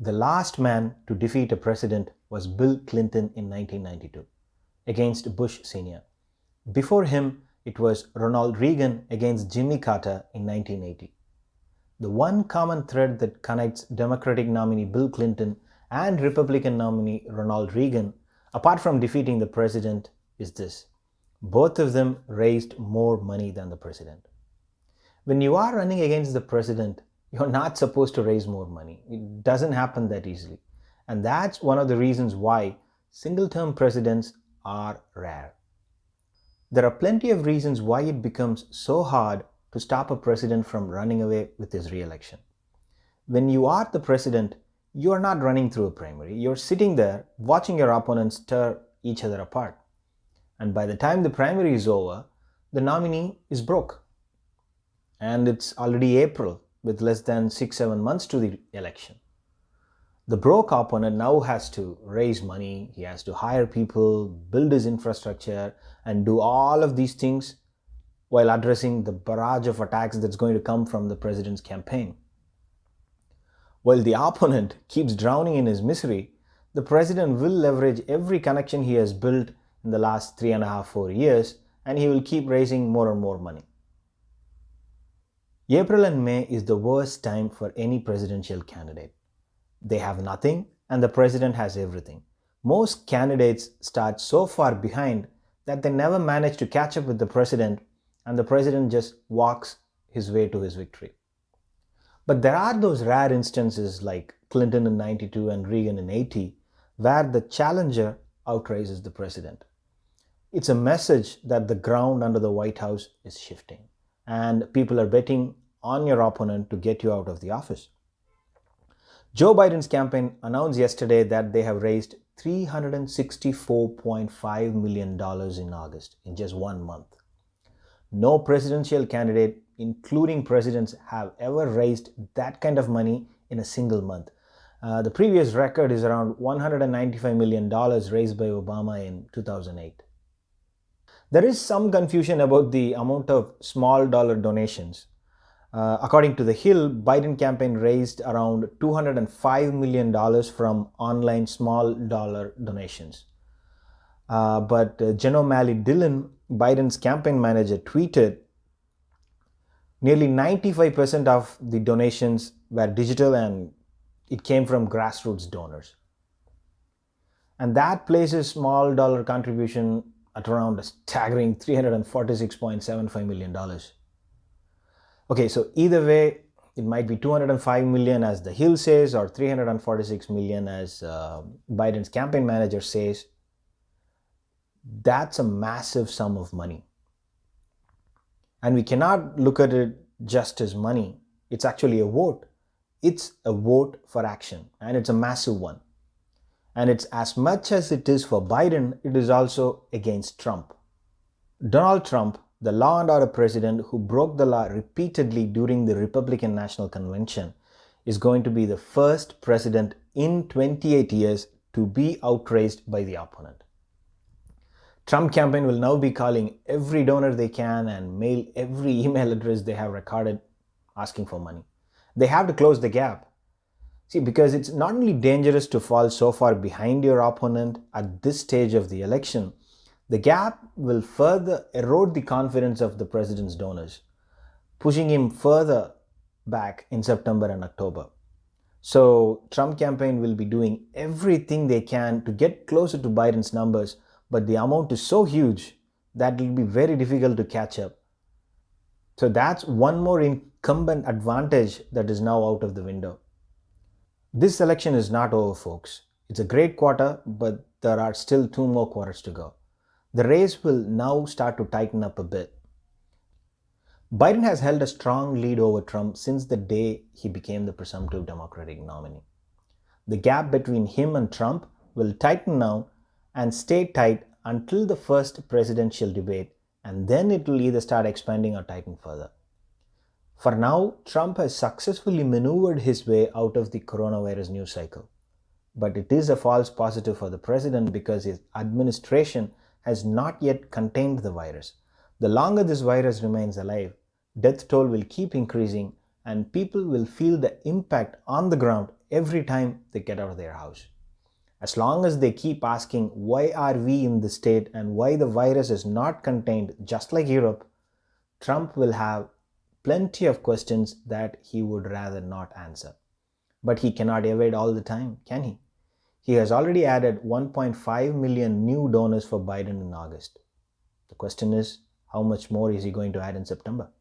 The last man to defeat a president was Bill Clinton in 1992 against Bush Sr. Before him, it was Ronald Reagan against Jimmy Carter in 1980. The one common thread that connects Democratic nominee Bill Clinton and Republican nominee Ronald Reagan, apart from defeating the president, is this: both of them raised more money than the president. When you are running against the president, you're not supposed to raise more money. It doesn't happen that easily. And that's one of the reasons why single term presidents are rare. There are plenty of reasons why it becomes so hard to stop a president from running away with his re-election. When you are the president, you are not running through a primary. You're sitting there watching your opponents tear each other apart. And by the time the primary is over, the nominee is broke. And it's already April with less than 6-7 months to the election. The broke opponent now has to raise money, he has to hire people, build his infrastructure, and do all of these things while addressing the barrage of attacks that's going to come from the president's campaign. While the opponent keeps drowning in his misery, the president will leverage every connection he has built in the last 3.5-4 years, and he will keep raising more and more money. April and May is the worst time for any presidential candidate. They have nothing and the president has everything. Most candidates start so far behind that they never manage to catch up with the president, and the president just walks his way to his victory. But there are those rare instances like Clinton in 92 and Reagan in 80 where the challenger outraces the president. It's a message that the ground under the White House is shifting and people are betting on your opponent to get you out of the office. Joe Biden's campaign announced yesterday that they have raised $364.5 million in August, in just 1 month. No presidential candidate, including presidents, have ever raised that kind of money in a single month. The previous record is around $195 million raised by Obama in 2008. There is some confusion about the amount of small dollar donations. According to The Hill, Biden campaign raised around $205 million from online small dollar donations. But Jen O'Malley Dillon, Biden's campaign manager, tweeted nearly 95% of the donations were digital and it came from grassroots donors. And that places small dollar contribution at around a staggering $346.75 million. Okay, so either way, it might be 205 million as The Hill says, or 346 million as Biden's campaign manager says. That's a massive sum of money. And we cannot look at it just as money. It's actually a vote. It's a vote for action, and it's a massive one. And it's as much as it is for Biden, it is also against Trump. Donald Trump, the law and order president who broke the law repeatedly during the Republican National Convention, is going to be the first president in 28 years to be outraged by the opponent. Trump campaign will now be calling every donor they can and mail every email address they have recorded asking for money. They have to close the gap. See, because it's not only dangerous to fall so far behind your opponent at this stage of the election, the gap will further erode the confidence of the president's donors, pushing him further back in September and October. So Trump campaign will be doing everything they can to get closer to Biden's numbers, but the amount is so huge that it will be very difficult to catch up. So that's one more incumbent advantage that is now out of the window. This election is not over, folks. It's a great quarter, but there are still 2 more quarters to go. The race will now start to tighten up a bit. Biden has held a strong lead over Trump since the day he became the presumptive Democratic nominee. The gap between him and Trump will tighten now and stay tight until the first presidential debate, and then it will either start expanding or tighten further. For now, Trump has successfully maneuvered his way out of the coronavirus news cycle. But it is a false positive for the president because his administration has not yet contained the virus. The longer this virus remains alive, death toll will keep increasing and people will feel the impact on the ground every time they get out of their house. As long as they keep asking, why are we in this state and why the virus is not contained just like Europe, Trump will have plenty of questions that he would rather not answer. But he cannot evade all the time, can he? He has already added 1.5 million new donors for Biden in August. The question is, how much more is he going to add in September?